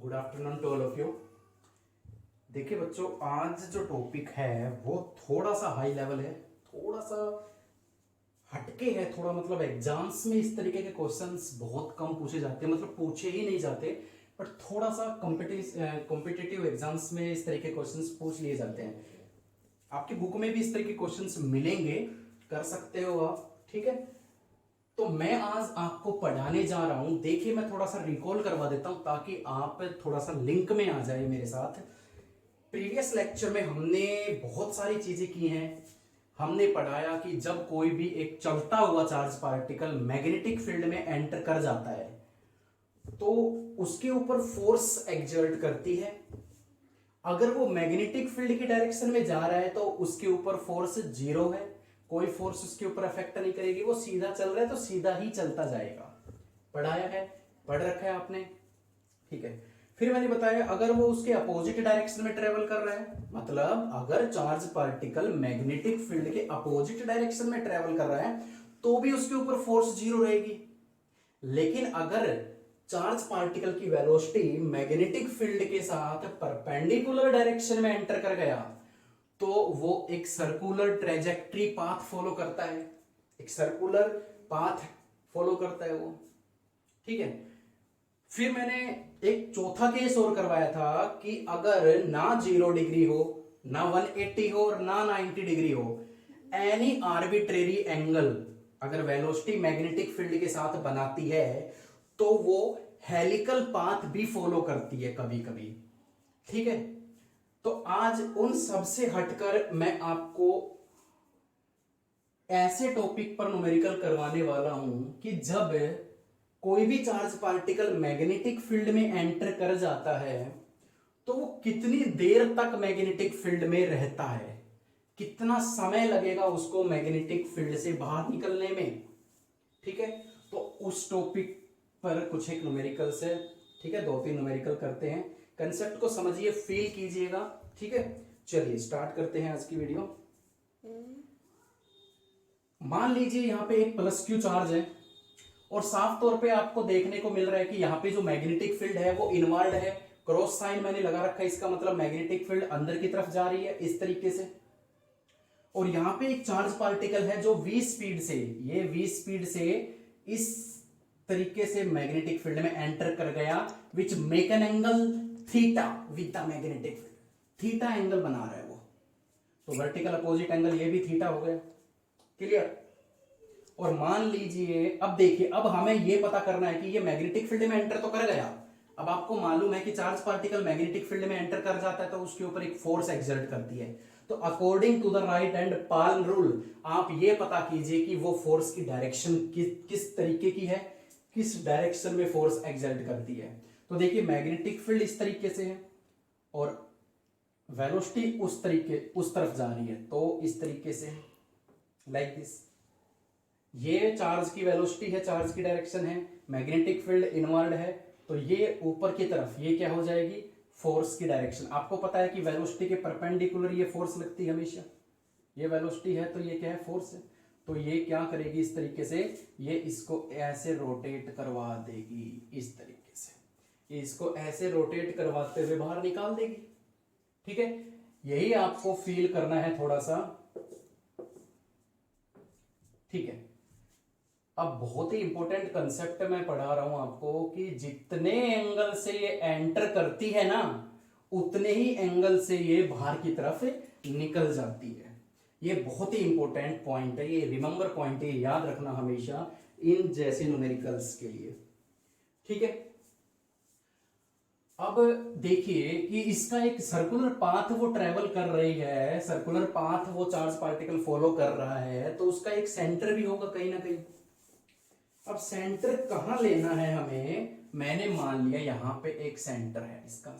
Good afternoon to all of you. देखिए बच्चों, आज जो टॉपिक है वो थोड़ा सा हाई लेवल है, थोड़ा सा हटके है, थोड़ा मतलब एग्जाम्स में इस तरीके के क्वेश्चंस बहुत कम पूछे जाते हैं, मतलब पूछे ही नहीं जाते। बट थोड़ा सा कॉम्पिटिटिव एग्जाम्स में इस तरीके के क्वेश्चंस पूछ लिए जाते हैं। आपकी बुक में भी इस तरह के क्वेश्चंस मिलेंगे, कर सकते हो आप, ठीक है। तो मैं आज आपको पढ़ाने जा रहा हूं। देखिए मैं थोड़ा सा रिकॉल करवा देता हूं ताकि आप थोड़ा सा लिंक में आ जाए मेरे साथ। प्रीवियस लेक्चर में हमने बहुत सारी चीजें की हैं। हमने पढ़ाया कि जब कोई भी एक चलता हुआ चार्ज पार्टिकल मैग्नेटिक फील्ड में एंटर कर जाता है तो उसके ऊपर फोर्स एक्सर्ट करती है। अगर वो मैग्नेटिक फील्ड की डायरेक्शन में जा रहा है तो उसके ऊपर फोर्स जीरो है, कोई फोर्स उसके ऊपर अफेक्ट नहीं करेगी। वो सीधा चल रहा है तो सीधा ही चलता जाएगा। पढ़ाया है, पढ़ रखा है आपने, ठीक है। फिर मैंने बताया अगर वो उसके अपोजिट डायरेक्शन में ट्रेवल कर रहा है, मतलब अगर चार्ज पार्टिकल मैग्नेटिक फील्ड के अपोजिट डायरेक्शन में ट्रेवल कर रहा है तो भी उसके ऊपर फोर्स जीरो रहेगी। लेकिन अगर चार्ज पार्टिकल की वेलोसिटी मैग्नेटिक फील्ड के साथ परपेंडिकुलर डायरेक्शन में एंटर कर गया तो वो एक सर्कुलर ट्रेजेक्ट्री पाथ फॉलो करता है, एक सर्कुलर पाथ फॉलो करता है वो, ठीक है। फिर मैंने एक चौथा केस और करवाया था कि अगर ना 0 डिग्री हो, ना 180 हो और ना 90 डिग्री हो, एनी आर्बिट्रेरी एंगल अगर वेलोसिटी मैग्नेटिक फील्ड के साथ बनाती है तो वो हेलिकल पाथ भी फॉलो करती है कभी कभी, ठीक है। तो आज उन सब से हटकर मैं आपको ऐसे टॉपिक पर न्यूमेरिकल करवाने वाला हूं कि जब कोई भी चार्ज पार्टिकल मैग्नेटिक फील्ड में एंटर कर जाता है तो वो कितनी देर तक मैग्नेटिक फील्ड में रहता है, कितना समय लगेगा उसको मैग्नेटिक फील्ड से बाहर निकलने में, ठीक है। तो उस टॉपिक पर कुछ एक न्यूमेरिकल्स है, ठीक है। 2-3 न्यूमेरिकल करते हैं, कंसेप्ट को समझिए, फील कीजिएगा, ठीक है। चलिए स्टार्ट करते हैं आज की वीडियो। मान लीजिए यहां पे एक प्लस क्यू चार्ज है और साफ तौर पे आपको देखने को मिल रहा है कि यहां पे जो मैग्नेटिक फील्ड है वो इनवर्ड है। क्रॉस साइन मैंने लगा रखा है, इसका मतलब मैग्नेटिक फील्ड अंदर की तरफ जा रही है इस तरीके से। और यहां पे एक चार्ज पार्टिकल है जो v स्पीड से, ये v स्पीड से इस तरीके से मैग्नेटिक फील्ड में एंटर कर गया, which make an angle theta with the magnetic field. Theta angle बना रहा है वो, तो वर्टिकल अपोजिट एंगल ये भी थीटा हो गया, क्लियर। और मान लीजिए अब देखिए, अब हमें यह पता करना है कि ये मैग्नेटिक फील्ड में एंटर तो कर गया। अब आपको मालूम है कि चार्ज पार्टिकल मैग्नेटिक फील्ड में एंटर कर जाता है तो उसके ऊपर एक फोर्स एक्सर्ट करती है। तो according to the right and palm rule आप ये पता कीजिए कि वो फोर्स की डायरेक्शन किस तरीके की है, किस डायरेक्शन में फोर्स एक्सर्ट करती है। तो देखिए मैग्नेटिक फील्ड इस तरीके से है और वेलोसिटी उस तरफ जा रही है, तो इस तरीके से लाइक दिस। ये चार्ज की वेलोसिटी है, चार्ज की डायरेक्शन है, मैग्नेटिक फील्ड इनवर्ड है, तो ये ऊपर की तरफ ये क्या हो जाएगी, फोर्स की डायरेक्शन। आपको पता है कि वेलोसिटी के परपेंडिकुलर ये फोर्स लगती है हमेशा, ये वेलोसिटी है तो ये क्या है, फोर्स है। तो ये क्या करेगी इस तरीके से, ये इसको ऐसे रोटेट करवा देगी इस तरीके से, ये इसको ऐसे रोटेट करवाते हुए बाहर निकाल देगी, ठीक है। यही आपको फील करना है थोड़ा सा, ठीक है। अब बहुत ही इंपॉर्टेंट कंसेप्ट मैं पढ़ा रहा हूं आपको कि जितने एंगल से ये एंटर करती है ना उतने ही एंगल से ये बाहर की तरफ निकल जाती है। ये बहुत ही इंपॉर्टेंट पॉइंट है, ये रिमेंबर पॉइंट है, याद रखना हमेशा इन जैसे न्यूमेरिकल्स के लिए, ठीक है। अब देखिए कि इसका एक सर्कुलर पाथ वो ट्रेवल कर रही है, सर्कुलर पाथ वो चार्ज पार्टिकल फॉलो कर रहा है, तो उसका एक सेंटर भी होगा कहीं ना कहीं। अब सेंटर कहां लेना है हमें, मैंने मान लिया यहां पे एक सेंटर है इसका,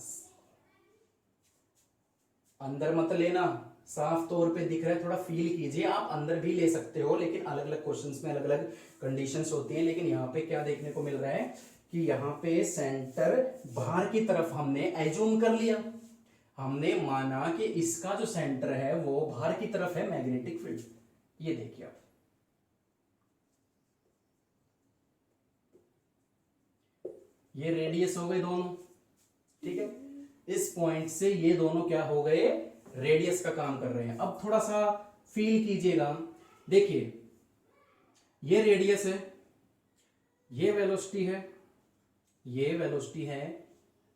अंदर मत लेना, साफ तौर पे दिख रहा है, थोड़ा फील कीजिए। आप अंदर भी ले सकते हो लेकिन अलग अलग क्वेश्चंस में अलग अलग कंडीशंस होती हैं। लेकिन यहाँ पे क्या देखने को मिल रहा है कि यहाँ पे सेंटर बाहर की तरफ हमने एज्यूम कर लिया, हमने माना कि इसका जो सेंटर है वो बाहर की तरफ है मैग्नेटिक फील्ड। ये देखिए आप, ये रेडियस हो गए दोनों, ठीक है, इस पॉइंट से ये दोनों क्या हो गए, रेडियस का काम कर रहे हैं। अब थोड़ा सा फील कीजिएगा, देखिए ये रेडियस है, ये वेलोसिटी है, ये वेलोसिटी है,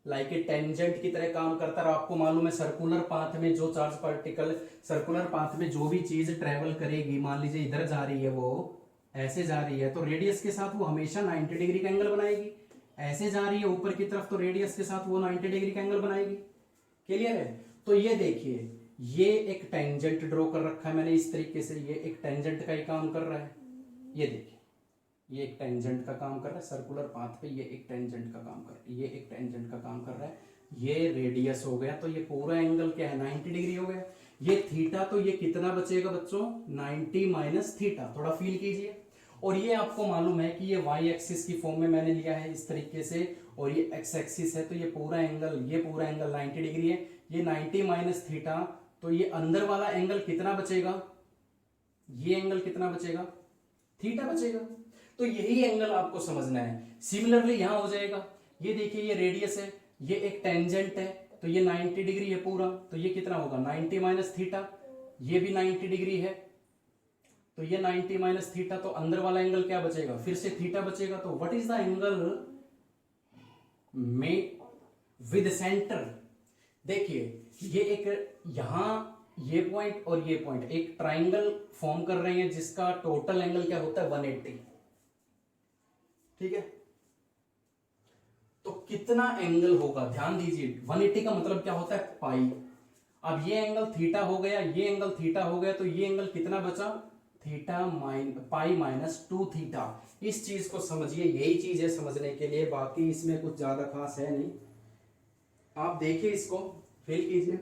लाइक ए टेंजेंट की तरह काम करता है। आपको मालूम है सर्कुलर पाथ में जो चार्ज पार्टिकल, सर्कुलर पाथ में जो भी चीज ट्रेवल करेगी, मान लीजिए इधर जा रही है, वो ऐसे जा रही है तो रेडियस के साथ वो हमेशा 90 डिग्री का एंगल बनाएगी। ऐसे जा रही है ऊपर की तरफ तो रेडियस के साथ वो 90 डिग्री का एंगल बनाएगी। क्लियर है? तो ये देखिए, ये एक टेंजेंट ड्रॉ कर रखा है मैंने इस तरीके से, ये एक टेंजेंट का ही काम कर रहा है। ये देखिए, ये एक टेंजेंट का काम कर रहा है सर्कुलर पाथ पे, ये एक टेंजेंट का काम कर रहा है, ये एक टेंजेंट का काम कर रहा है। ये रेडियस हो गया, तो ये पूरा एंगल क्या है, 90 डिग्री हो गया। ये थीटा, तो ये कितना बचेगा बच्चों, 90 माइनस थीटा। थोड़ा फील कीजिए। और ये आपको मालूम है कि ये वाई एक्सिस की फॉर्म में मैंने लिया है इस तरीके से, और ये एक्स एक्सिस है, तो ये पूरा एंगल 90 डिग्री है। ये 90 माइनस थीटा, तो ये अंदर वाला एंगल कितना बचेगा, ये एंगल कितना बचेगा, थीटा बचेगा। तो यही एंगल आपको समझना है। सिमिलरली यहां हो जाएगा, ये देखिए ये रेडियस है, ये एक टेंजेंट है, तो ये 90 डिग्री है पूरा, तो ये कितना होगा 90 माइनस थीटा, ये भी 90 डिग्री है, तो ये 90 माइनस थीटा, तो अंदर वाला एंगल क्या बचेगा, फिर से थीटा बचेगा। तो व्हाट इज द एंगल में विद सेंटर, देखिए ये एक यहां ये पॉइंट और ये पॉइंट एक ट्राइंगल फॉर्म कर रहे हैं जिसका टोटल एंगल क्या होता है 180। ठीक है, तो कितना एंगल होगा, ध्यान दीजिए, 180 का मतलब क्या होता है पाई। अब ये एंगल थीटा हो गया, ये एंगल थीटा हो गया, तो ये एंगल कितना बचा, थीटा पाई माइनस 2 थीटा। इस चीज को समझिए, यही चीज है समझने के लिए, बाकी इसमें कुछ ज्यादा खास है नहीं। आप देखिए इसको, फील कीजिए,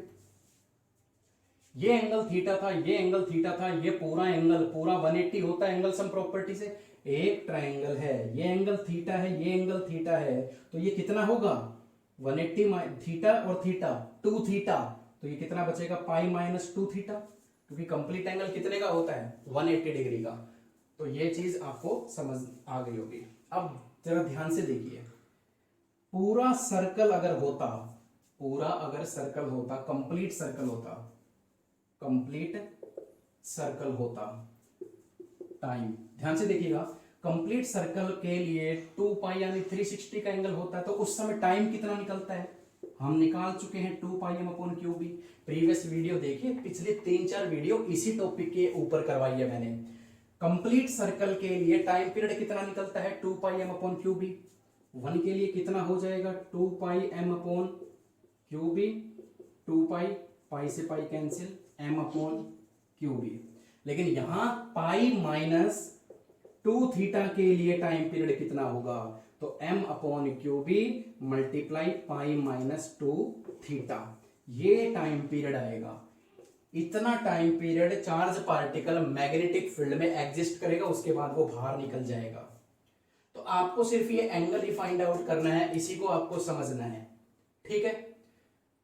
ये एंगल थीटा था, ये एंगल थीटा था, ये पूरा एंगल पूरा 180 होता है एंगल सम प्रॉपर्टी से। एक ट्रायंगल है, ये एंगल थीटा है, ये एंगल थीटा है, तो ये कितना होगा 180 थीटा और थीटा 2 थीटा, तो ये कितना बचेगा पाई माइनस 2 थीटा, क्योंकि कंप्लीट एंगल कितने का होता है 180 डिग्री का। तो ये चीज आपको समझ आ गई होगी। अब जरा ध्यान से देखिए, पूरा सर्कल अगर होता, पूरा अगर सर्कल होता, कंप्लीट सर्कल होता, कंप्लीट सर्कल होता, टाइम ध्यान से देखिएगा, कंप्लीट सर्कल के लिए 2 पाई यानी 360 का एंगल होता है, तो उस समय टाइम कितना निकलता है, हम निकाल चुके हैं 2 pi m upon q B. Previous video देखिए, पिछले 3-4 वीडियो इसी टॉपिक के ऊपर करवाई है मैंने। कंप्लीट सर्कल के लिए टाइम पीरियड कितना निकलता है 2 pi m upon q B. 1 के लिए कितना हो जाएगा 2 pi m upon q B, 2 pi, pi से pi cancel, m upon q B. लेकिन यहां पाई माइनस 2 थीटा के लिए टाइम पीरियड कितना होगा, तो m upon q B multiply pi minus 2 theta, ये टाइम पीरियड आएगा। इतना time period charge particle magnetic field में एग्जिस्ट करेगा, उसके बाद वो बाहर निकल जाएगा। तो आपको सिर्फ ये एंगल ही फाइंड आउट करना है, इसी को आपको समझना है। ठीक है,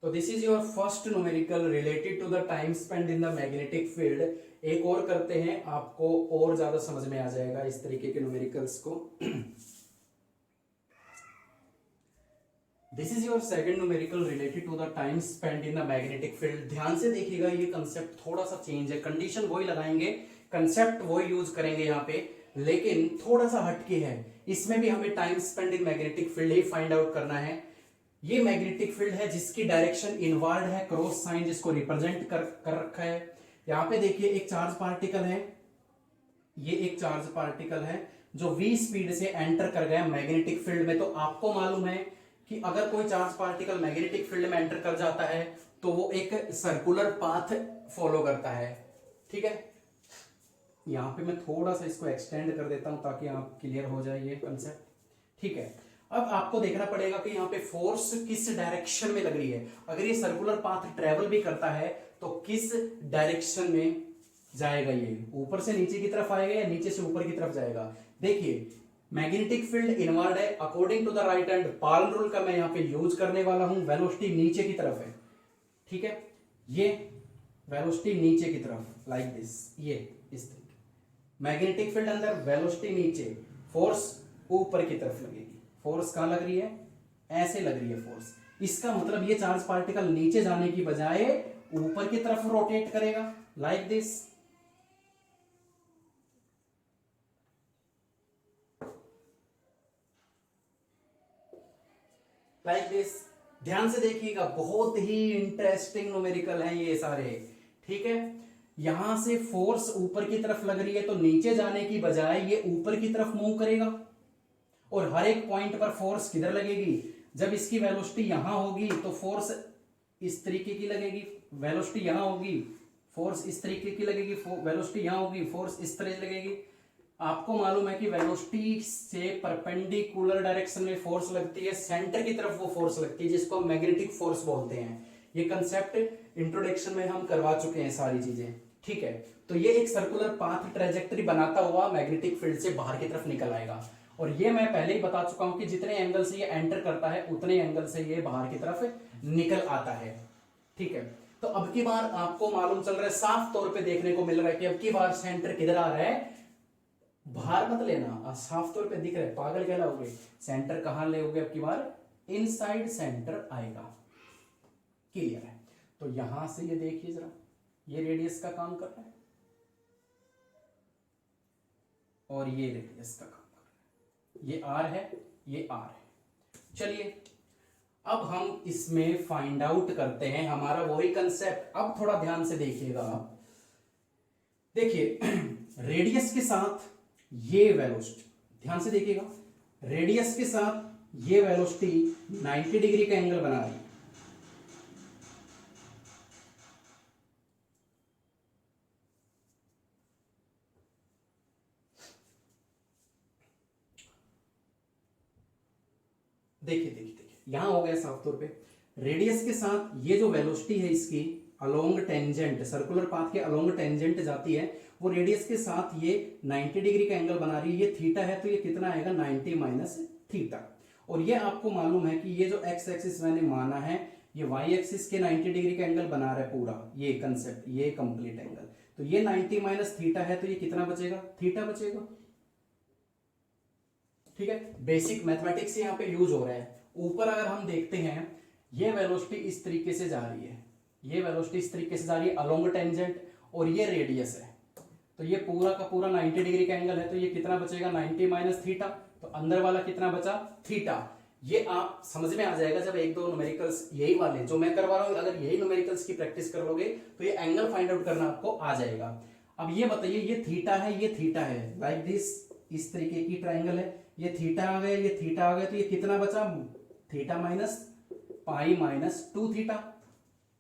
तो this is your first numerical related to the time spend in the magnetic field. एक और करते हैं, आपको और ज्यादा समझ में आ जाएगा इस तरीके के न्यूमेरिकल्स को। This is your second numerical related to the time spend in the magnetic field. ध्यान से देखिएगा, ये कंसेप्ट थोड़ा सा चेंज है, कंडीशन वही लगाएंगे, कंसेप्ट वही यूज करेंगे यहाँ पे, लेकिन थोड़ा सा हटके है। इसमें भी हमें time spend in magnetic field he find out करना है। ये मैग्नेटिक फील्ड है जिसकी डायरेक्शन इनवर्ड है, क्रॉस साइन जिसको रिप्रेजेंट कर रखा है। यहाँ पे देखिए एक चार्ज पार्टिकल है, ये एक चार्ज पार्टिकल है जो v स्पीड से एंटर कर गया मैग्नेटिक फील्ड में। तो आपको मालूम है कि अगर कोई चार्ज पार्टिकल मैग्नेटिक फील्ड में एंटर कर जाता है तो वो एक सर्कुलर पाथ फॉलो करता है। ठीक है, यहां पे मैं थोड़ा सा इसको एक्सटेंड कर देता हूं ताकि आप क्लियर हो जाए ये कंसेप्ट। ठीक है, अब आपको देखना पड़ेगा कि यहाँ पे फोर्स किस डायरेक्शन में लग रही है। अगर ये सर्कुलर पाथ ट्रेवल भी करता है तो किस डायरेक्शन में जाएगा, ये ऊपर से नीचे की तरफ आएगा या नीचे से ऊपर की तरफ जाएगा। देखिए मैग्नेटिक फील्ड इनवर्ड है, according to the right hand palm rule का मैं यहाँ पे यूज करने वाला हूं। वेलोसिटी नीचे की तरफ है, ठीक है, ये वेलोसिटी नीचे की तरफ लाइक दिस, ये इस तरीके। मैग्नेटिक फील्ड अंदर, वेलोसिटी नीचे, फोर्स ऊपर की तरफ लगेगी। फोर्स कहां लग रही है, ऐसे लग रही है फोर्स। इसका मतलब ये चार्ज पार्टिकल नीचे जाने की बजाय ऊपर की तरफ रोटेट करेगा, लाइक दिस। Like this. ध्यान से देखिएगा, बहुत ही इंटरेस्टिंग न्यूमेरिकल है ये सारे, ठीक है। यहां से फोर्स ऊपर की तरफ लग रही है तो नीचे जाने की बजाय ये ऊपर की तरफ मूव करेगा। और हर एक पॉइंट पर फोर्स किधर लगेगी, जब इसकी वेलोसिटी यहां होगी तो फोर्स इस तरीके की लगेगी, वेलोसिटी यहां होगी फोर्स इस तरीके की लगेगी, वेलोसिटी यहां होगी फोर्स इस तरह लगेगी। आपको मालूम है कि वेलोसिटी से परपेंडिकुलर डायरेक्शन में फोर्स लगती है, सेंटर की तरफ वो फोर्स लगती है जिसको हम मैग्नेटिक फोर्स बोलते हैं। ये कंसेप्ट इंट्रोडक्शन में हम करवा चुके हैं सारी चीजें, ठीक है। तो ये एक सर्कुलर पाथ ट्रेजेक्टरी बनाता हुआ मैग्नेटिक फील्ड से बाहर की तरफ निकल आएगा। और ये मैं पहले ही बता चुका हूं कि जितने एंगल से ये एंटर करता है उतने एंगल से ये बाहर की तरफ निकल आता है, ठीक है। तो अब की बार आपको मालूम चल रहा है, साफ तौर पे देखने को मिल रहा है कि अब की बार सेंटर किधर आ रहा है, बाहर मत लेना, साफ तौर पे दिख रहा है, पागल कहलाओगे। सेंटर कहां लेोगे अब की बार, इनसाइड सेंटर आएगा, क्लियर है। तो यहां से ये देखिए जरा, ये रेडियस का काम कर रहा है और ये रेडियस का काम कर रहा है, ये आर है, ये आर है। चलिए अब हम इसमें फाइंड आउट करते हैं हमारा वही कंसेप्ट। अब थोड़ा ध्यान से देखिएगा, देखिए रेडियस के साथ ये वेलोसिटी, ध्यान से देखिएगा, रेडियस के साथ ये वेलोसिटी 90 डिग्री का एंगल बना रही है। देखिए देखिए देखिए, यहां हो गया साफ तौर पे, रेडियस के साथ ये जो वेलोसिटी है इसकी अलोंग टेंजेंट, सर्कुलर पाथ के अलोंग टेंजेंट जाती है, वो रेडियस के साथ ये 90 डिग्री का एंगल बना रही है। ये थीटा है तो ये कितना आएगा, 90 माइनस थीटा। और ये आपको मालूम है कि ये जो एक्स एक्सिस मैंने माना है ये वाई एक्सिस के 90 डिग्री का एंगल बना रहा है पूरा, ये कंसेप्ट, ये कंप्लीट एंगल। तो ये 90 माइनस थीटा है तो ये कितना बचेगा, थीटा बचेगा, ठीक है। बेसिक मैथमेटिक्स यहाँ पे यूज हो रहा है। ऊपर अगर हम देखते हैं, ये वेलोसिटी इस तरीके से जा रही है, ये वेलोसिटी इस तरीके से जा रही है अलोंग टेंजेंट, और ये रेडियस है, तो ये पूरा का पूरा 90 डिग्री का एंगल है, तो ये कितना बचेगा, 90 माइनस थीटा। तो अंदर वाला कितना बचा, थीटा। ये आप समझ में आ जाएगा जब एक दो न्यूमेरिकल्स यही वाले जो मैं करवा रहा हूं, अगर यही न्यूमेरिकल्स की प्रैक्टिस कर लोगे तो ये एंगल फाइंड आउट करना आपको आ जाएगा। अब ये बताइए, ये थीटा है, ये थीटा है, लाइक दिस, इस तरीके की ट्राइंगल है, ये थीटा आ गया, ये थीटा आ गया, तो ये कितना बचा, theta minus pi minus 2 theta.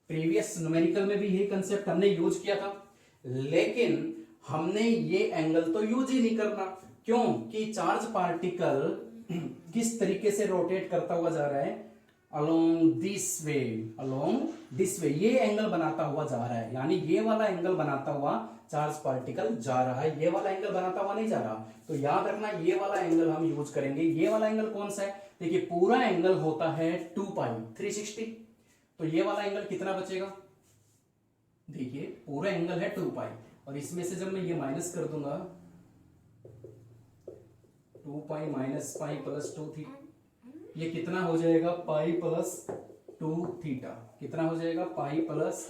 Previous numerical में भी यही कंसेप्ट हमने यूज किया था, लेकिन हमने ये एंगल तो यूज ही नहीं करना। क्यों कि चार्ज पार्टिकल किस तरीके से रोटेट करता हुआ जा रहा है, along this way, along this way, ये एंगल बनाता हुआ जा रहा है, यानी ये वाला एंगल बनाता हुआ चार्ज पार्टिकल जा रहा है, ये वाला एंगल बनाता हुआ नहीं जा रहा। तो याद रखना ये वाला एंगल हम यूज करेंगे। ये वाला एंगल कौन सा है, देखिए पूरा एंगल होता है 2 पाई 360, तो ये वाला एंगल कितना बचेगा, देखिए पूरा एंगल है 2 पाई, और इसमें से जब मैं ये माइनस कर दूंगा, 2 pi minus pi plus 2 theta, ये कितना हो जाएगा, पाई प्लस 2 थीटा, कितना हो जाएगा, पाई प्लस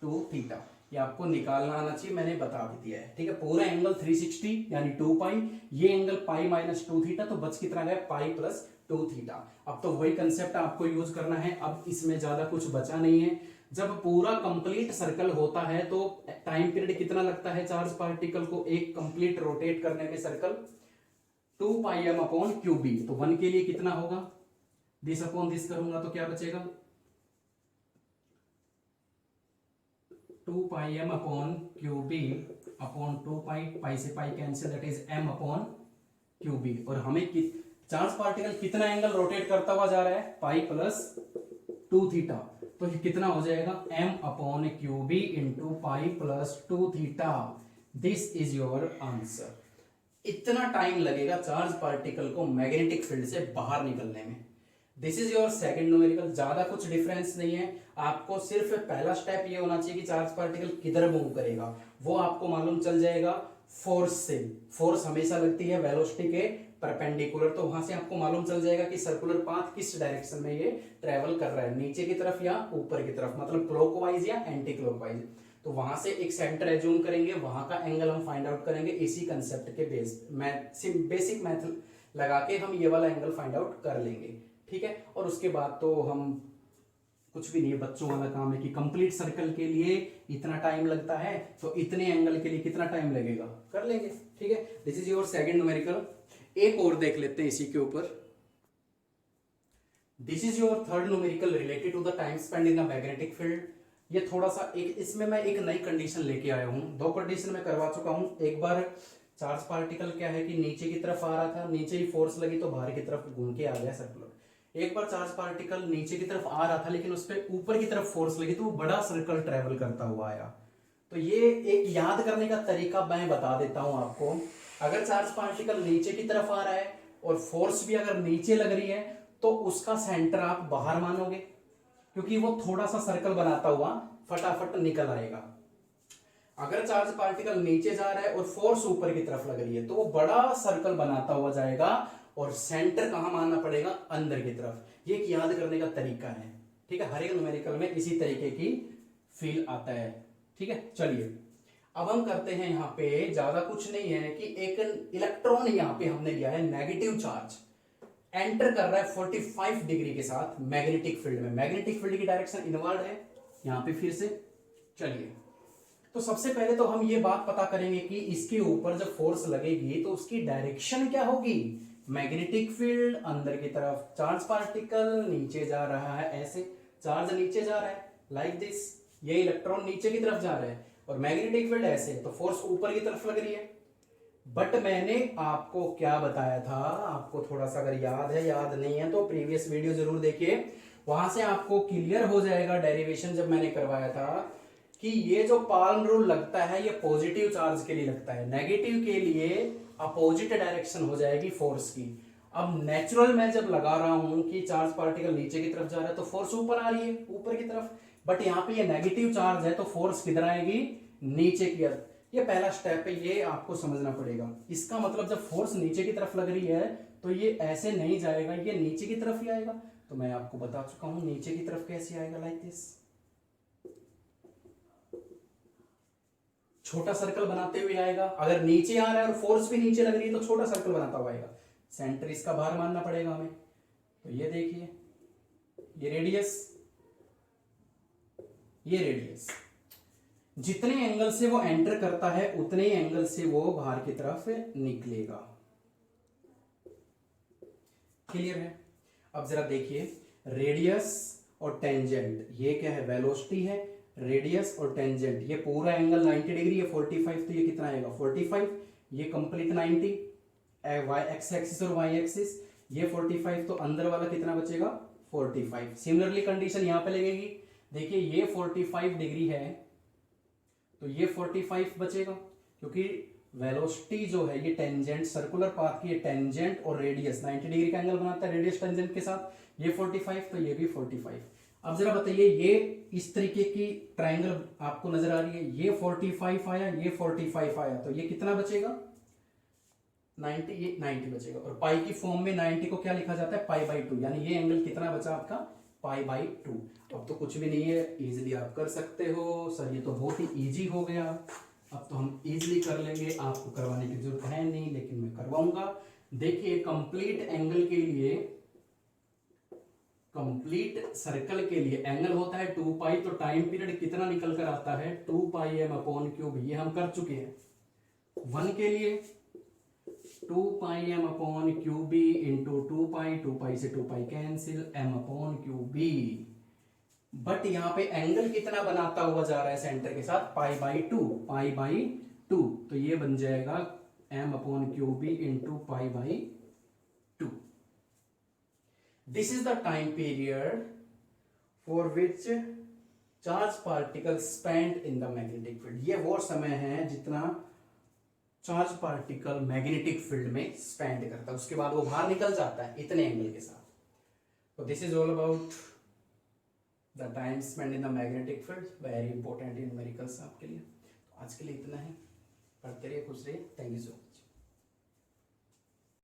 2 थीटा। ये आपको निकालना आना चाहिए, मैंने बता भी दिया है, ठीक है। पूरा एंगल 360 यानी 2 पाई, ये एंगल पाई माइनस 2 थीटा, तो बच कितना गया, पाई प्लस 2 थीटा। अब तो वही कंसेप्ट आपको यूज करना है, अब इसमें ज्यादा कुछ बचा नहीं है। जब पूरा कंप्लीट सर्कल होता है तो टाइम पीरियड कितना लगता है चार्ज पार्टिकल को एक कंप्लीट रोटेट करने में, circle 2 pi m upon q B. तो 1 के लिए कितना होगा, दिस अपॉन दिस करूंगा तो क्या बचेगा, 2 pi m upon q B upon 2 pi, pi से pi cancel, that is m upon q B. और हमें चार्ज पार्टिकल कितना एंगल रोटेट करता हुआ जा रहा है, पाई प्लस 2 थीटा, तो ये कितना हो जाएगा, m upon q B into pi plus 2 theta. This is your answer. इतना टाइम लगेगा चार्ज पार्टिकल को मैग्नेटिक फील्ड से बाहर निकलने में। This is your second numerical. ज्यादा कुछ डिफरेंस नहीं है, आपको सिर्फ पहला स्टेप ये होना चाहिए कि चार्ज पार्टिकल किधर मूव करेगा, वो आपको मालूम चल जाएगा फोर्स से। फोर्स हमेशा लगती है वेलोसिटी के परपेंडिकुलर, तो वहां से आपको मालूम चल जाएगा कि सर्कुलर पाथ किस डायरेक्शन में ये ट्रेवल कर रहा है, नीचे की तरफ या ऊपर की तरफ, मतलब क्लॉकवाइज या एंटी क्लॉकवाइज। तो वहां से एक सेंटर एज्यूम करेंगे, वहां का एंगल हम फाइंड आउट करेंगे इसी कंसेप्ट के बेसिक मेथड लगा के हम ये वाला एंगल फाइंड आउट कर लेंगे, ठीक है। और उसके बाद तो हम कुछ भी नहीं, बच्चों वाला काम है कि कंप्लीट सर्कल के लिए इतना टाइम लगता है तो इतने एंगल के लिए कितना टाइम लगेगा, कर लेंगे, ठीक है। This is your second numerical. एक और देख लेते हैं इसी के ऊपर। This is your third numerical related to the time spend in the magnetic field. ये थोड़ा सा एक इसमें मैं एक नई कंडीशन लेके आया हूं, दो कंडीशन मैं करवा चुका हूं। एक बार चार्ज पार्टिकल क्या है कि नीचे की तरफ आ रहा था, नीचे ही फोर्स लगी तो बाहर की तरफ घूम के आ गया सर्कुलर। एक बार चार्ज पार्टिकल नीचे की तरफ आ रहा था लेकिन उस पर ऊपर की तरफ फोर्स लगी तो वो बड़ा सर्कल ट्रेवल करता हुआ आया। तो ये एक याद करने का तरीका मैं बता देता हूं आपको। अगर चार्ज पार्टिकल नीचे की तरफ आ रहा है और फोर्स भी अगर नीचे लग रही है तो उसका सेंटर आप बाहर मानोगे, क्योंकि वो थोड़ा सा सर्कल बनाता हुआ फटाफट निकल आएगा। अगर चार्ज पार्टिकल नीचे जा रहा है और फोर्स ऊपर की तरफ लग रही है तो वो बड़ा सर्कल बनाता हुआ जाएगा और सेंटर कहां मानना पड़ेगा, अंदर की तरफ। ये एक याद करने का तरीका है, ठीक है। हर एक न्यूमेरिकल में इसी तरीके की फील आता है, ठीक है। चलिए अब हम करते हैं, यहाँ पे ज्यादा कुछ नहीं है कि एक इलेक्ट्रॉन यहाँ पे हमने लिया है नेगेटिव चार्ज, एंटर कर रहा है 45 डिग्री के साथ मैग्नेटिक फील्ड में। मैग्नेटिक फील्ड की डायरेक्शन इनवर्ड है यहाँ पे फिर से। चलिए तो सबसे पहले तो हम ये बात पता करेंगे कि इसके ऊपर जब फोर्स लगेगी तो उसकी डायरेक्शन क्या होगी। मैग्नेटिक फील्ड अंदर की तरफ, चार्ज पार्टिकल नीचे जा रहा है, ऐसे चार्ज नीचे जा रहा है लाइक दिस, ये इलेक्ट्रॉन नीचे की तरफ जा रहा है और मैग्नेटिक फील्ड ऐसे, तो फोर्स ऊपर की तरफ लग रही है। बट मैंने आपको क्या बताया था, आपको थोड़ा सा अगर याद है, याद नहीं है तो प्रीवियस वीडियो जरूर देखिए, वहां से आपको क्लियर हो जाएगा डेरिवेशन जब मैंने करवाया था कि ये जो पाल्म रूल लगता है ये पॉजिटिव चार्ज के लिए लगता है, नेगेटिव के लिए अपोजिट डायरेक्शन हो जाएगी फोर्स की। अब नेचुरल मैं जब लगा रहा हूं कि चार्ज पार्टिकल नीचे की तरफ जा रहा है तो फोर्स ऊपर आ रही है, ऊपर की तरफ, बट यहाँ पे ये नेगेटिव चार्ज है तो फोर्स किधर आएगी, नीचे की तरफ। ये पहला स्टेप है, ये आपको समझना पड़ेगा। इसका मतलब जब फोर्स नीचे की तरफ लग रही है तो ये ऐसे नहीं जाएगा, ये नीचे की तरफ ही आएगा। तो मैं आपको बता चुका हूं नीचे की तरफ कैसे आएगा, लाइक दिस, छोटा सर्कल बनाते हुए आएगा। अगर नीचे आ रहा है और फोर्स भी नीचे लग रही है तो छोटा सर्कल बनाता हुआ आएगा। सेंटर इसका बाहर मानना पड़ेगा हमें। तो ये देखिए, ये रेडियस, ये रेडियस, जितने एंगल से वो एंटर करता है उतने ही एंगल से वो बाहर की तरफ निकलेगा। क्लियर है। अब जरा देखिए, रेडियस और टेंजेंट, ये क्या है, वेलोसिटी है, रेडियस और टेंजेंट, ये पूरा एंगल 90 डिग्री है, 45, तो ये कितना आएगा 45, ये कंप्लीट 90, वाई एक्स एक्सिस और वाई एक्सिस, ये 45, तो अंदर वाला कितना बचेगा 45। सिमिलरली कंडीशन यहां पे लगेगी, देखिए ये 45 डिग्री है तो ये 45 बचेगा, क्योंकि वेलोसिटी जो है ये टेंजेंट, सर्कुलर पाथ की टेंजेंट और रेडियस 90 डिग्री का एंगल बनाता है रेडियस टेंजेंट के साथ, ये 45 तो ये भी 45। अब जरा बताइए, ये इस तरीके की ट्रायंगल आपको नजर आ रही है, ये 45 आया, ये 45 आया, तो ये कितना बचेगा 90, ये 90 बचेगा। और पाई की फॉर्म में 90 को क्या लिखा जाता है, π/2, यानी ये एंगल कितना बचा आपका π/2। अब तो कुछ भी नहीं है, इजीली आप कर सकते हो। सर ये तो बहुत ही इजी हो गया, अब तो हम इजीली कर लेंगे, आपको करवाने की जरूरत है नहीं लेकिन मैं करवाऊंगा। देखिए कंप्लीट एंगल के लिए, कंप्लीट सर्कल के लिए एंगल होता है 2π, तो टाइम पीरियड कितना निकल कर आता है 2πm/3, ये हम कर चुके हैं। 1 के लिए 2πm/3 इंटू 2π से 2π कैंसिल, m/3। बट यहां पे एंगल कितना बनाता हुआ जा रहा है सेंटर के साथ, π/2, तो ये बन जाएगा m/3 into π/2। This is the time period for which charge particle spend in the magnetic field. ये वो समय है जितना चार्ज पार्टिकल मैग्नेटिक फील्ड में स्पेंड करता है, उसके बाद वो बाहर निकल जाता है इतने एंगल के साथ। तो this is all about the time spend in the magnetic field, very important numericals आपके लिए। तो आज के लिए इतना ही, पढ़ते रहिए, खुश रहिए, थैंक यू सो मच।